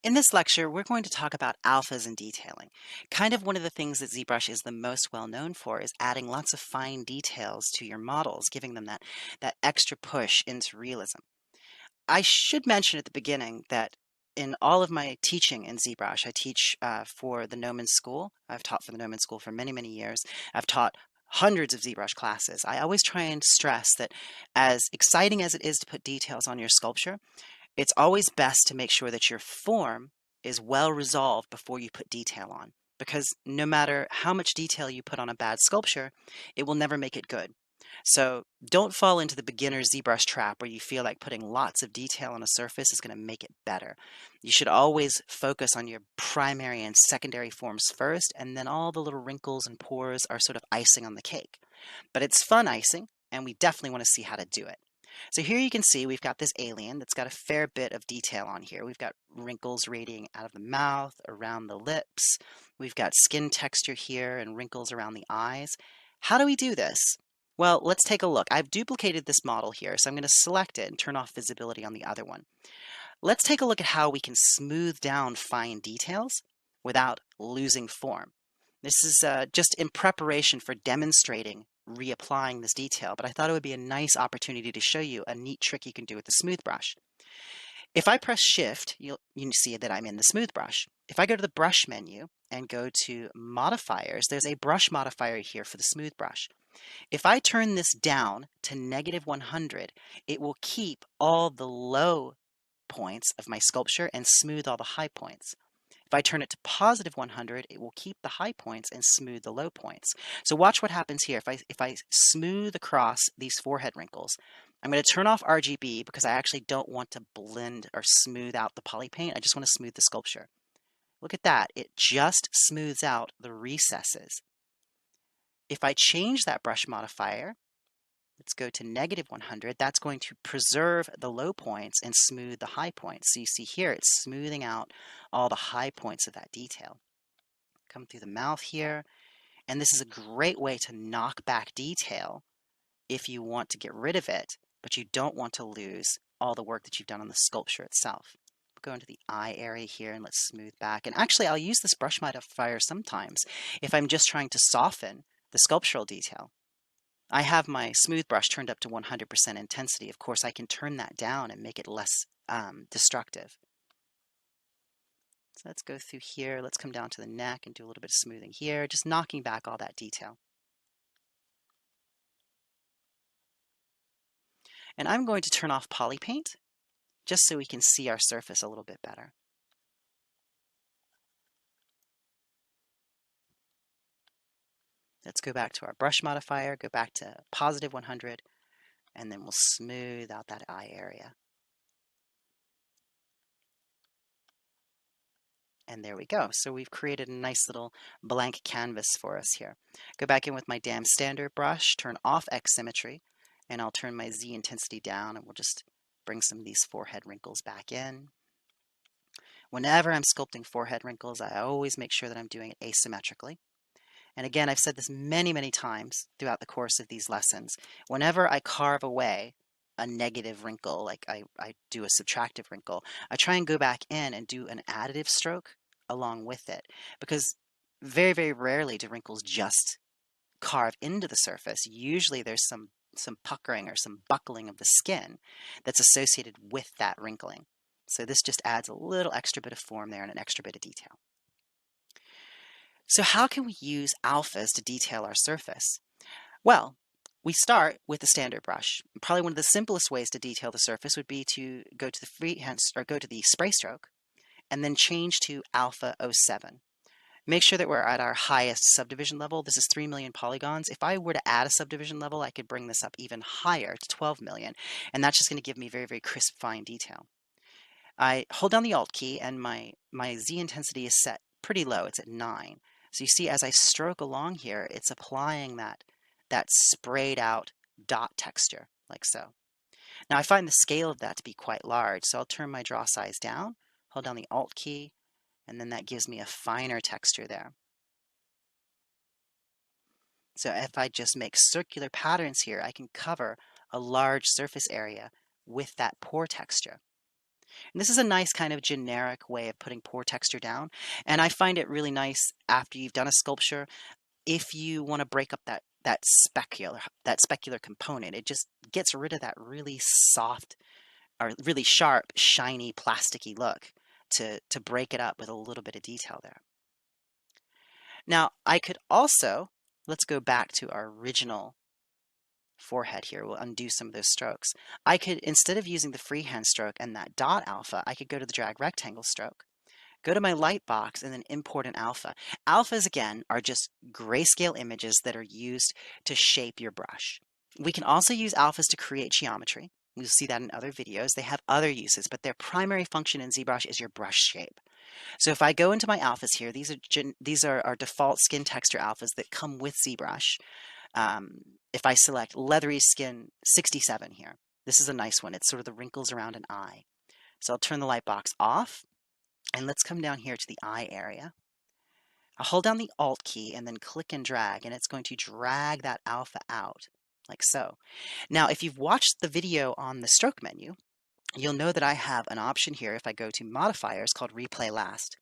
In this lecture, we're going to talk about alphas and detailing. Kind of one of the things that ZBrush is the most well known for is adding lots of fine details to your models, giving them that extra push into realism. I should mention at the beginning that in all of my teaching in ZBrush, I teach for the Gnomon School. I've taught for the Gnomon School for many, many years. I've taught hundreds of ZBrush classes. I always try and stress that as exciting as it is to put details on your sculpture, it's always best to make sure that your form is well resolved before you put detail on, because no matter how much detail you put on a bad sculpture, it will never make it good. So don't fall into the beginner ZBrush trap where you feel like putting lots of detail on a surface is going to make it better. You should always focus on your primary and secondary forms first, and then all the little wrinkles and pores are sort of icing on the cake. But it's fun icing, and we definitely want to see how to do it. So here you can see we've got this alien that's got a fair bit of detail on here. We've got wrinkles radiating out of the mouth, around the lips. We've got skin texture here and wrinkles around the eyes. How do we do this? Well, let's take a look. I've duplicated this model here, so I'm going to select it and turn off visibility on the other one. Let's take a look at how we can smooth down fine details without losing form. This is just in preparation for demonstrating reapplying this detail, but I thought it would be a nice opportunity to show you a neat trick you can do with the smooth brush. If I press Shift, you see that I'm in the smooth brush. If I go to the brush menu and go to modifiers, there's a brush modifier here for the smooth brush. If I turn this down to -100, it will keep all the low points of my sculpture and smooth all the high points. If I turn it to +100, it will keep the high points and smooth the low points. So watch what happens here. If I smooth across these forehead wrinkles, I'm going to turn off RGB because I actually don't want to blend or smooth out the poly paint. I just want to smooth the sculpture. Look at that. It just smooths out the recesses. If I change that brush modifier, let's go to -100. That's going to preserve the low points and smooth the high points. So you see here, it's smoothing out all the high points of that detail. Come through the mouth here. And this is a great way to knock back detail if you want to get rid of it, but you don't want to lose all the work that you've done on the sculpture itself. Go into the eye area here and let's smooth back. And actually, I'll use this brush modifier sometimes if I'm just trying to soften the sculptural detail. I have my smooth brush turned up to 100% intensity. Of course, I can turn that down and make it less destructive. So let's go through here. Let's come down to the neck and do a little bit of smoothing here, just knocking back all that detail. And I'm going to turn off poly paint just so we can see our surface a little bit better. Let's go back to our brush modifier, go back to +100, and then we'll smooth out that eye area. And there we go. So we've created a nice little blank canvas for us here. Go back in with my damn standard brush, turn off X symmetry, and I'll turn my Z intensity down, and we'll just bring some of these forehead wrinkles back in. Whenever I'm sculpting forehead wrinkles, I always make sure that I'm doing it asymmetrically. And again, I've said this many, many times throughout the course of these lessons. Whenever I carve away a negative wrinkle, like I do a subtractive wrinkle, I try and go back in and do an additive stroke along with it. Because very, very rarely do wrinkles just carve into the surface. Usually there's some puckering or some buckling of the skin that's associated with that wrinkling. So this just adds a little extra bit of form there and an extra bit of detail. So how can we use alphas to detail our surface? Well, we start with the standard brush. Probably one of the simplest ways to detail the surface would be to go to the freehand or go to the spray stroke and then change to alpha 07. Make sure that we're at our highest subdivision level. This is 3 million polygons. If I were to add a subdivision level, I could bring this up even higher to 12 million, and that's just going to give me very, very crisp, fine detail. I hold down the Alt key, and my Z intensity is set pretty low. It's at 9. So you see, as I stroke along here, it's applying that sprayed out dot texture, like so. Now I find the scale of that to be quite large, so I'll turn my draw size down, hold down the Alt key, and then that gives me a finer texture there. So if I just make circular patterns here, I can cover a large surface area with that pore texture. And this is a nice kind of generic way of putting poor texture down. And I find it really nice after you've done a sculpture, if you want to break up that specular component. It just gets rid of that really soft or really sharp, shiny, plasticky look to break it up with a little bit of detail there. Now, I could also, let's go back to our original forehead here. We'll undo some of those strokes. I could, instead of using the freehand stroke and that dot alpha, I could go to the drag rectangle stroke, go to my light box, and then import an alpha. Alphas, again, are just grayscale images that are used to shape your brush. We can also use alphas to create geometry. You'll see that in other videos. They have other uses, but their primary function in ZBrush is your brush shape. So if I go into my alphas here, these are our default skin texture alphas that come with ZBrush. If I select leathery skin 67 here, this is a nice one. It's sort of the wrinkles around an eye. So I'll turn the light box off, and let's come down here to the eye area. I'll hold down the Alt key and then click and drag, and it's going to drag that alpha out, like so. Now, if you've watched the video on the stroke menu, you'll know that I have an option here if I go to modifiers called replay last.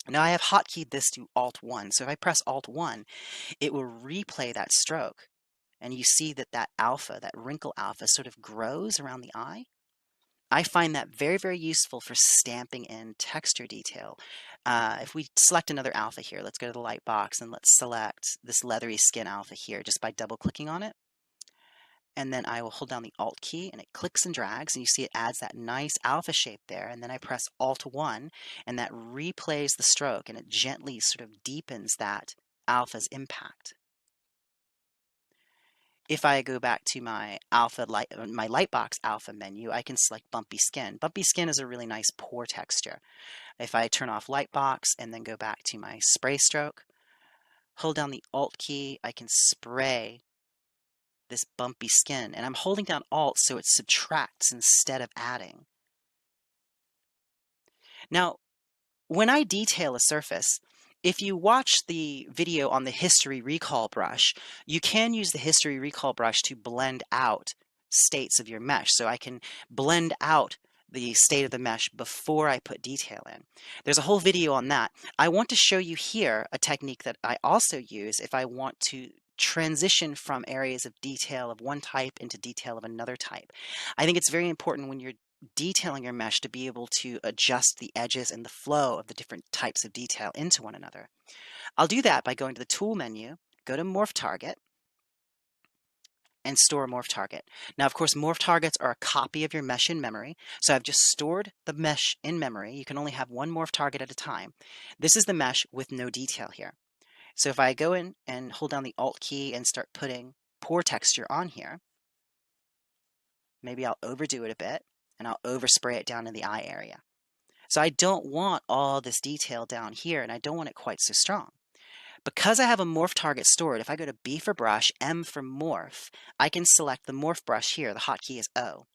Now I have hotkeyed this to Alt 1, so if I press Alt 1, it will replay that stroke. And you see that that alpha, that wrinkle alpha, sort of grows around the eye. I find that very, very useful for stamping in texture detail. If we select another alpha here, let's go to the light box and let's select this leathery skin alpha here just by double clicking on it. And then I will hold down the Alt key and it clicks and drags, and you see it adds that nice alpha shape there. And then I press Alt 1 and that replays the stroke, and it gently sort of deepens that alpha's impact. If I go back to my Lightbox alpha menu, I can select bumpy skin. Bumpy skin is a really nice pour texture. If I turn off Lightbox and then go back to my spray stroke, hold down the Alt key, I can spray this bumpy skin, and I'm holding down Alt so it subtracts instead of adding. Now, when I detail a surface, if you watch the video on the history recall brush, you can use the history recall brush to blend out states of your mesh. So I can blend out the state of the mesh before I put detail in. There's a whole video on that. I want to show you here a technique that I also use if I want to transition from areas of detail of one type into detail of another type. I think it's very important when you're detailing your mesh to be able to adjust the edges and the flow of the different types of detail into one another. I'll do that by going to the Tool menu, go to Morph Target, and store a morph target. Now, of course, morph targets are a copy of your mesh in memory. So I've just stored the mesh in memory. You can only have one morph target at a time. This is the mesh with no detail here. So if I go in and hold down the Alt key and start putting pour texture on here, maybe I'll overdo it a bit and I'll overspray it down in the eye area. So I don't want all this detail down here, and I don't want it quite so strong. Because I have a morph target stored, if I go to B for brush, M for morph, I can select the morph brush here. The hotkey is O.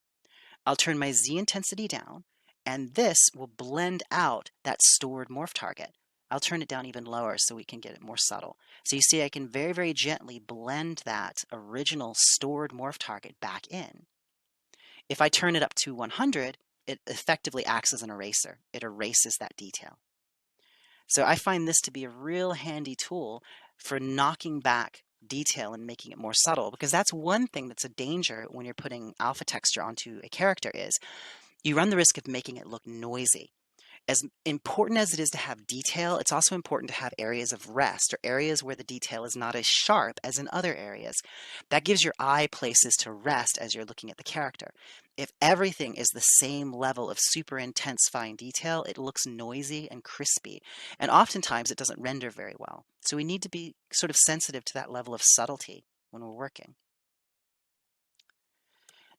I'll turn my Z intensity down, and this will blend out that stored morph target. I'll turn it down even lower so we can get it more subtle. So you see I can very, very gently blend that original stored morph target back in. If I turn it up to 100, it effectively acts as an eraser. It erases that detail. So I find this to be a real handy tool for knocking back detail and making it more subtle, because that's one thing that's a danger when you're putting alpha texture onto a character is you run the risk of making it look noisy. As important as it is to have detail, it's also important to have areas of rest, or areas where the detail is not as sharp as in other areas. That gives your eye places to rest as you're looking at the character. If everything is the same level of super intense fine detail, it looks noisy and crispy, and oftentimes it doesn't render very well. So we need to be sort of sensitive to that level of subtlety when we're working.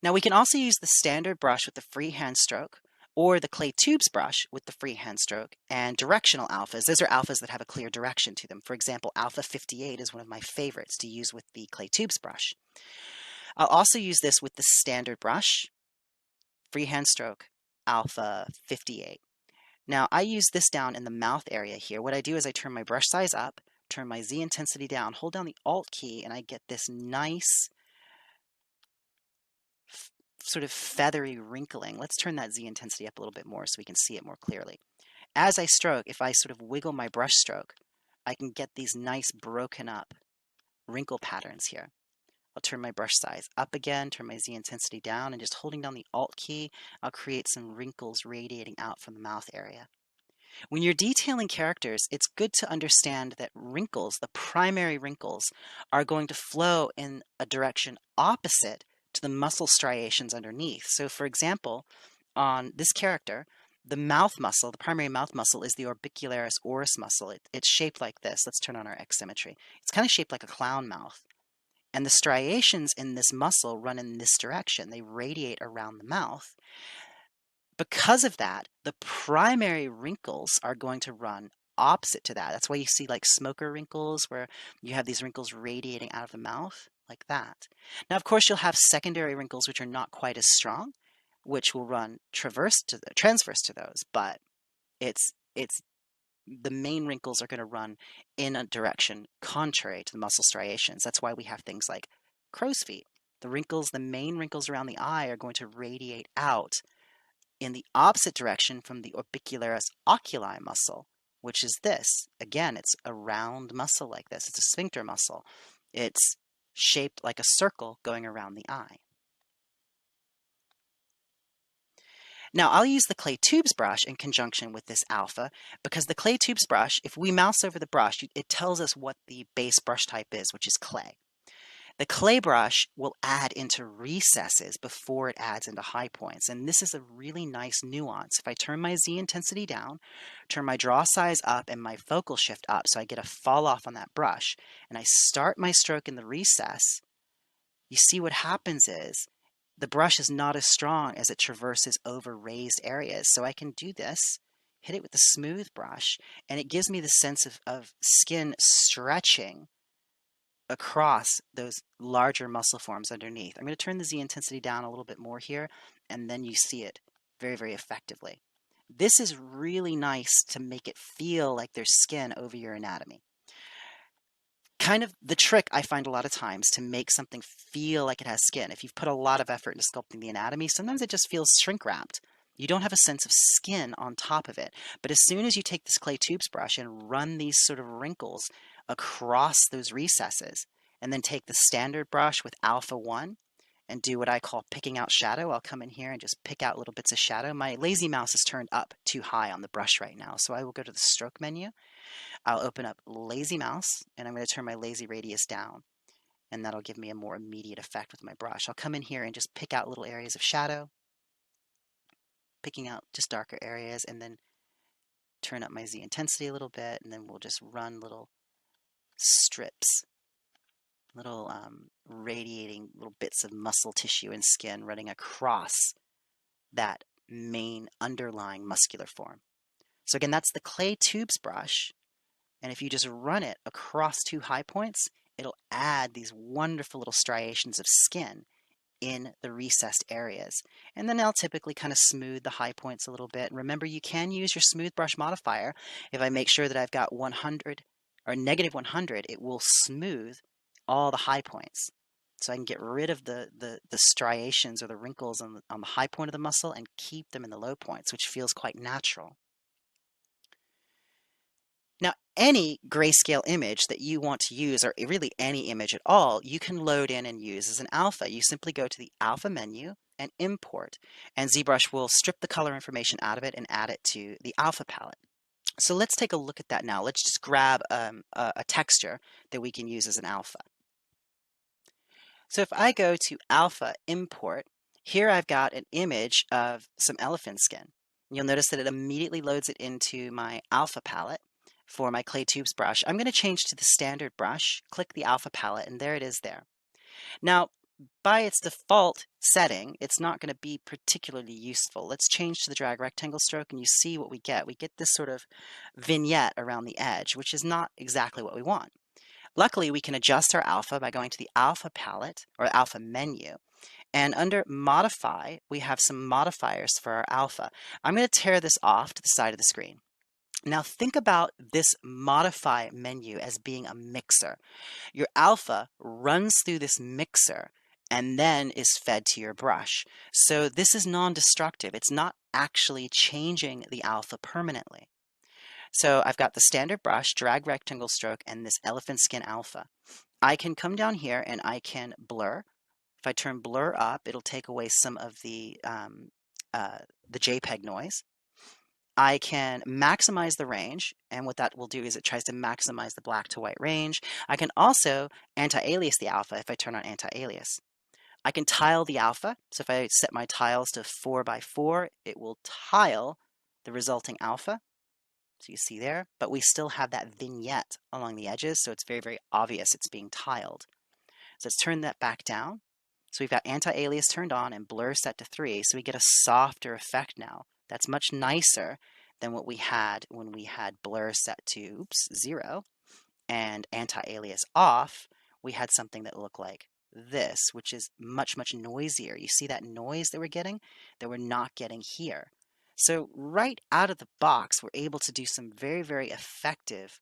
Now we can also use the standard brush with the freehand stroke, or the clay tubes brush with the freehand stroke, and directional alphas. Those are alphas that have a clear direction to them. For example, alpha 58 is one of my favorites to use with the clay tubes brush. I'll also use this with the standard brush, freehand stroke, alpha 58. Now I use this down in the mouth area here. What I do is I turn my brush size up, turn my Z intensity down, hold down the Alt key, and I get this nice sort of feathery wrinkling. Let's turn that Z intensity up a little bit more so we can see it more clearly. As I stroke, if I sort of wiggle my brush stroke, I can get these nice broken up wrinkle patterns here. I'll turn my brush size up again, turn my Z intensity down, and just holding down the Alt key, I'll create some wrinkles radiating out from the mouth area. When you're detailing characters, it's good to understand that wrinkles, the primary wrinkles, are going to flow in a direction opposite to the muscle striations underneath. So for example, on this character, the mouth muscle, the primary mouth muscle is the orbicularis oris muscle. It's shaped like this. Let's turn on our X symmetry. It's kind of shaped like a clown mouth. And the striations in this muscle run in this direction. They radiate around the mouth. Because of that, the primary wrinkles are going to run opposite to that. That's why you see like smoker wrinkles where you have these wrinkles radiating out of the mouth like that. Now, of course, you'll have secondary wrinkles which are not quite as strong, which will run transverse to those, but it's the main wrinkles are going to run in a direction contrary to the muscle striations. That's why we have things like crow's feet. The main wrinkles around the eye are going to radiate out in the opposite direction from the orbicularis oculi muscle, which is this. Again, it's a round muscle like this. It's a sphincter muscle. It's shaped like a circle going around the eye. Now, I'll use the clay tubes brush in conjunction with this alpha because the clay tubes brush, if we mouse over the brush, it tells us what the base brush type is, which is clay. The clay brush will add into recesses before it adds into high points, and this is a really nice nuance. If I turn my Z intensity down, turn my draw size up, and my focal shift up so I get a fall off on that brush, and I start my stroke in the recess, you see what happens is the brush is not as strong as it traverses over raised areas. So I can do this, hit it with the smooth brush, and it gives me the sense of skin stretching across those larger muscle forms underneath. I'm going to turn the Z intensity down a little bit more here, and then you see it very, very effectively. This is really nice to make it feel like there's skin over your anatomy. Kind of the trick I find a lot of times to make something feel like it has skin. If you've put a lot of effort into sculpting the anatomy, sometimes it just feels shrink wrapped. You don't have a sense of skin on top of it. But as soon as you take this clay tubes brush and run these sort of wrinkles across those recesses, and then take the standard brush with alpha 1 and do what I call picking out shadow, I'll come in here and just pick out little bits of shadow. My lazy mouse is turned up too high on the brush right now, so I will go to the stroke menu. I'll open up lazy mouse, and I'm going to turn my lazy radius down, and that'll give me a more immediate effect with my brush. I'll come in here and just pick out little areas of shadow, picking out just darker areas, and then turn up my Z intensity a little bit, and then we'll just run little strips, little radiating little bits of muscle tissue and skin running across that main underlying muscular form. So again, that's the clay tubes brush. And if you just run it across two high points, it'll add these wonderful little striations of skin in the recessed areas. And then I'll typically kind of smooth the high points a little bit. And remember, you can use your smooth brush modifier. If I make sure that I've got 100 or negative 100, it will smooth all the high points. So I can get rid of the striations or the wrinkles on the high point of the muscle and keep them in the low points, which feels quite natural. Now, any grayscale image that you want to use, or really any image at all, you can load in and use as an alpha. You simply go to the alpha menu and import, and ZBrush will strip the color information out of it and add it to the alpha palette. So let's take a look at that now. Let's just grab a texture that we can use as an alpha. So if I go to alpha import, here I've got an image of some elephant skin. You'll notice that it immediately loads it into my alpha palette for my clay tubes brush. I'm going to change to the standard brush, click the alpha palette, and there it is there. Now, by its default setting, it's not going to be particularly useful. Let's change to the drag rectangle stroke, and you see what we get. We get this sort of vignette around the edge, which is not exactly what we want. Luckily, we can adjust our alpha by going to the alpha palette or alpha menu. And under modify, we have some modifiers for our alpha. I'm going to tear this off to the side of the screen. Now think about this modify menu as being a mixer. Your alpha runs through this mixer and then is fed to your brush. So this is non-destructive. It's not actually changing the alpha permanently. So I've got the standard brush, drag rectangle stroke, and this elephant skin alpha. I can come down here and I can blur. If I turn blur up, it'll take away some of the JPEG noise. I can maximize the range, and what that will do is it tries to maximize the black to white range. I can also anti-alias the alpha if I turn on anti-alias. I can tile the alpha, so if I set my tiles to 4 by 4, it will tile the resulting alpha. So you see there, but we still have that vignette along the edges, so it's very, very obvious it's being tiled. So let's turn that back down. So we've got anti-alias turned on and blur set to 3, so we get a softer effect now. That's much nicer than what we had when we had blur set to 0 and anti-alias off. We had something that looked like this, which is much, much noisier. You see that noise that we're getting that we're not getting here. So right out of the box, we're able to do some very, very effective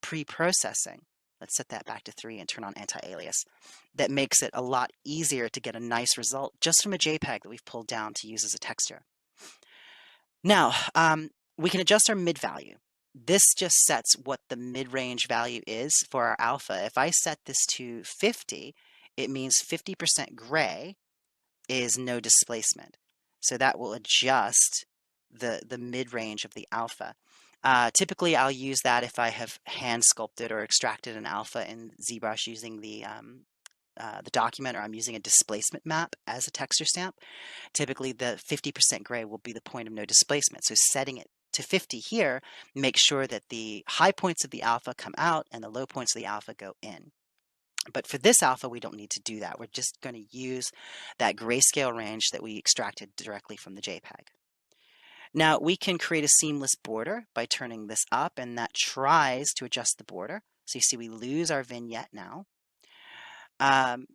pre-processing. Let's set that back to 3 and turn on anti-alias. That makes it a lot easier to get a nice result just from a JPEG that we've pulled down to use as a texture. Now, we can adjust our mid value. This just sets what the mid-range value is for our alpha. If I set this to 50, it means 50% gray is no displacement. So that will adjust the mid-range of the alpha. Typically, I'll use that if I have hand sculpted or extracted an alpha in ZBrush using the document, or I'm using a displacement map as a texture stamp. Typically, the 50% gray will be the point of no displacement. So setting it to 50 here, make sure that the high points of the alpha come out and the low points of the alpha go in. But for this alpha, we don't need to do that. We're just going to use that grayscale range that we extracted directly from the JPEG. Now, we can create a seamless border by turning this up, and that tries to adjust the border. So you see we lose our vignette now.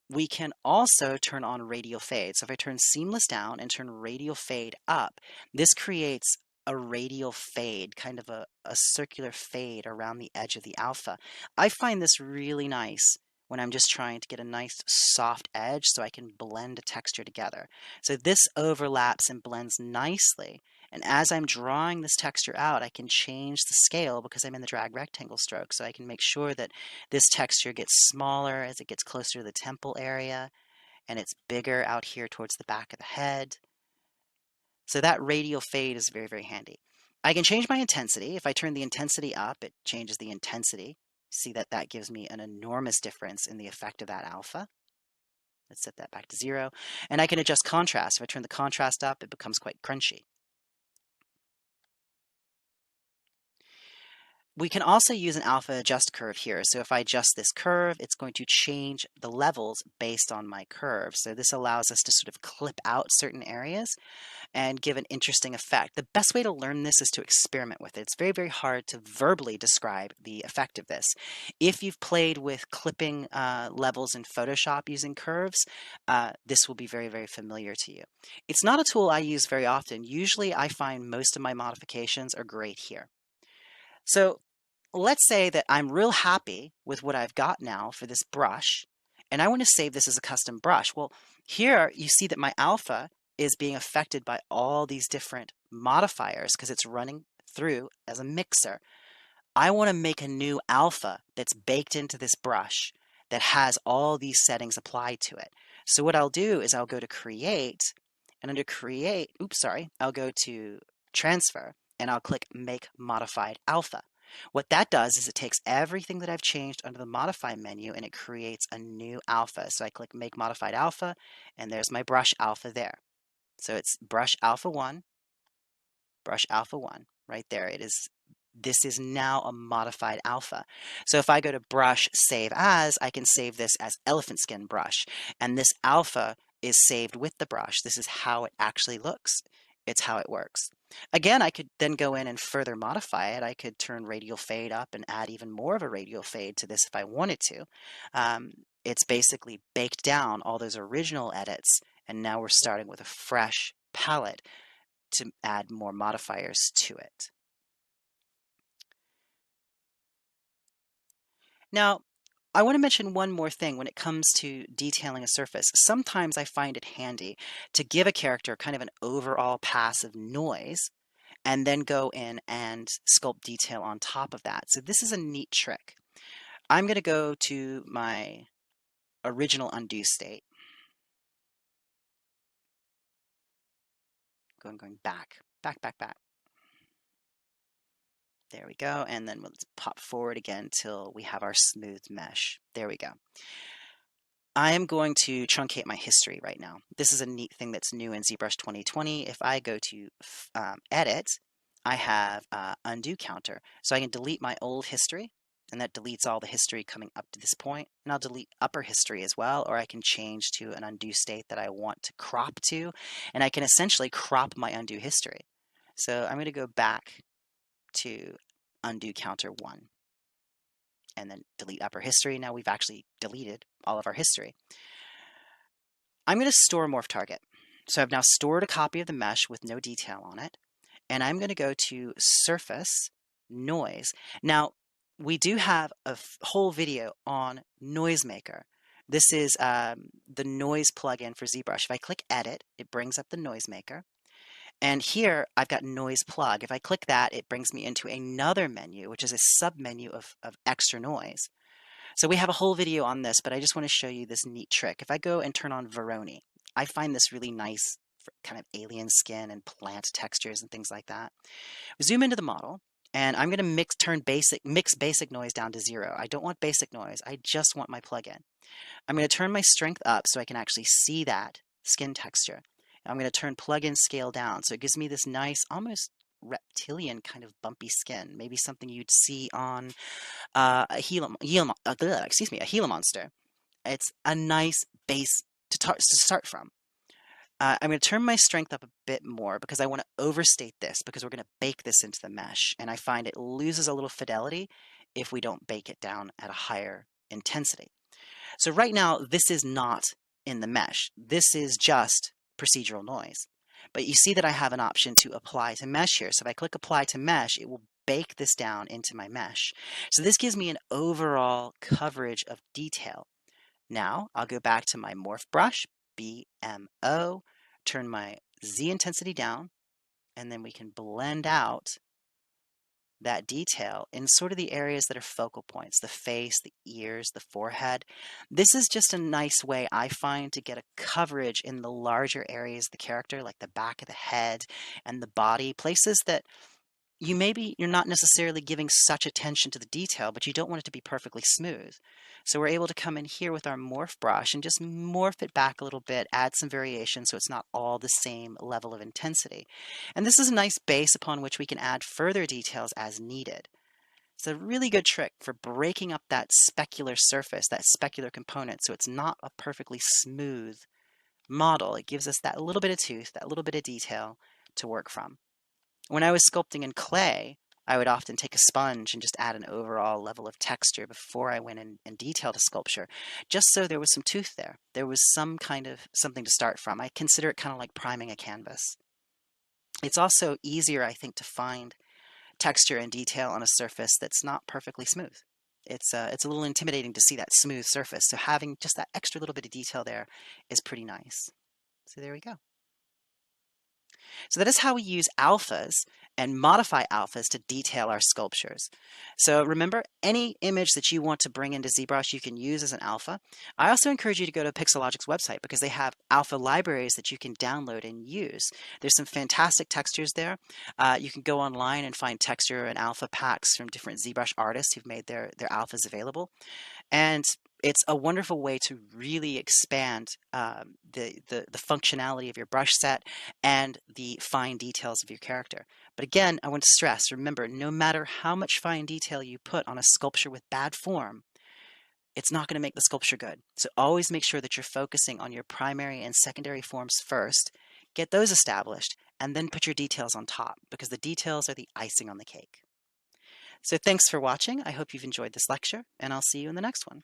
We can also turn on radial fade. So if I turn seamless down and turn radial fade up, this creates a radial fade, kind of a circular fade around the edge of the alpha. I find this really nice when I'm just trying to get a nice soft edge so I can blend a texture together. So this overlaps and blends nicely. And as I'm drawing this texture out, I can change the scale because I'm in the drag rectangle stroke. So I can make sure that this texture gets smaller as it gets closer to the temple area, and it's bigger out here towards the back of the head. So that radial fade is very, very handy. I can change my intensity. If I turn the intensity up, it changes the intensity. See that that gives me an enormous difference in the effect of that alpha. Let's set that back to 0. And I can adjust contrast. If I turn the contrast up, it becomes quite crunchy. We can also use an alpha adjust curve here. So if I adjust this curve, it's going to change the levels based on my curve. So this allows us to sort of clip out certain areas and give an interesting effect. The best way to learn this is to experiment with it. It's very, very hard to verbally describe the effect of this. If you've played with clipping levels in Photoshop using curves, this will be very, very familiar to you. It's not a tool I use very often. Usually I find most of my modifications are great here. So let's say that I'm real happy with what I've got now for this brush, and I want to save this as a custom brush. Well, here you see that my alpha is being affected by all these different modifiers because it's running through as a mixer. I want to make a new alpha that's baked into this brush that has all these settings applied to it. So what I'll do is I'll go to create, and under create, I'll go to transfer, and I'll click make modified alpha. What that does is it takes everything that I've changed under the modify menu and it creates a new alpha. So I click make modified alpha, and there's my brush alpha there. So it's brush alpha 1, right there. This is now a modified alpha. So if I go to brush save as, I can save this as elephant skin brush, and this alpha is saved with the brush. This is how it actually looks. It's how it works. Again, I could then go in and further modify it. I could turn radial fade up and add even more of a radial fade to this if I wanted to. It's basically baked down all those original edits, and now we're starting with a fresh palette to add more modifiers to it. Now, I want to mention one more thing when it comes to detailing a surface. Sometimes I find it handy to give a character kind of an overall pass of noise and then go in and sculpt detail on top of that. So this is a neat trick. I'm going to go to my original undo state. Going back, back, back, back. There we go. And then let's pop forward again till we have our smooth mesh. There we go. I am going to truncate my history right now. This is a neat thing that's new in ZBrush 2020. If I go to edit, I have undo counter. So I can delete my old history, and that deletes all the history coming up to this point. And I'll delete upper history as well, or I can change to an undo state that I want to crop to, and I can essentially crop my undo history. So I'm going to go back to undo counter 1 and then delete upper history. Now we've actually deleted all of our history. I'm going to store a morph target. So I've now stored a copy of the mesh with no detail on it, and I'm going to go to surface noise. Now we do have a whole video on Noisemaker. This is the noise plugin for ZBrush. If I click edit, it brings up the Noisemaker. And here I've got noise plug. If I click that, it brings me into another menu, which is a sub-menu of extra noise. So we have a whole video on this, but I just want to show you this neat trick. If I go and turn on Veroni, I find this really nice for kind of alien skin and plant textures and things like that. Zoom into the model, and I'm going to mix basic noise down to 0. I don't want basic noise. I just want my plugin. I'm going to turn my strength up so I can actually see that skin texture. I'm going to turn plugin scale down, so it gives me this nice, almost reptilian kind of bumpy skin, maybe something you'd see on a Gila monster. It's a nice base to start from. I'm going to turn my strength up a bit more because I want to overstate this because we're going to bake this into the mesh, and I find it loses a little fidelity if we don't bake it down at a higher intensity. So right now, this is not in the mesh. This is just procedural noise. But you see that I have an option to apply to mesh here. So if I click apply to mesh, it will bake this down into my mesh. So this gives me an overall coverage of detail. Now I'll go back to my morph brush, BMO, turn my Z intensity down, and then we can blend out that detail in sort of the areas that are focal points, the face, the ears, the forehead. This is just a nice way, I find, to get a coverage in the larger areas of the character, like the back of the head and the body, places that you're not necessarily giving such attention to the detail, but you don't want it to be perfectly smooth. So we're able to come in here with our morph brush and just morph it back a little bit, add some variation so it's not all the same level of intensity. And this is a nice base upon which we can add further details as needed. It's a really good trick for breaking up that specular surface, that specular component, so it's not a perfectly smooth model. It gives us that little bit of tooth, that little bit of detail to work from. When I was sculpting in clay, I would often take a sponge and just add an overall level of texture before I went in and detailed a sculpture, just so there was some tooth there. There was some kind of something to start from. I consider it kind of like priming a canvas. It's also easier, I think, to find texture and detail on a surface that's not perfectly smooth. It's a little intimidating to see that smooth surface, so having just that extra little bit of detail there is pretty nice. So there we go. So that is how we use alphas and modify alphas to detail our sculptures. So remember, any image that you want to bring into ZBrush, you can use as an alpha. I also encourage you to go to Pixelogic's website because they have alpha libraries that you can download and use. There's some fantastic textures there. You can go online and find texture and alpha packs from different ZBrush artists who've made their alphas available. And it's a wonderful way to really expand the functionality of your brush set and the fine details of your character. But again, I want to stress, remember, no matter how much fine detail you put on a sculpture with bad form, it's not going to make the sculpture good. So always make sure that you're focusing on your primary and secondary forms first, get those established, and then put your details on top, because the details are the icing on the cake. So thanks for watching. I hope you've enjoyed this lecture, and I'll see you in the next one.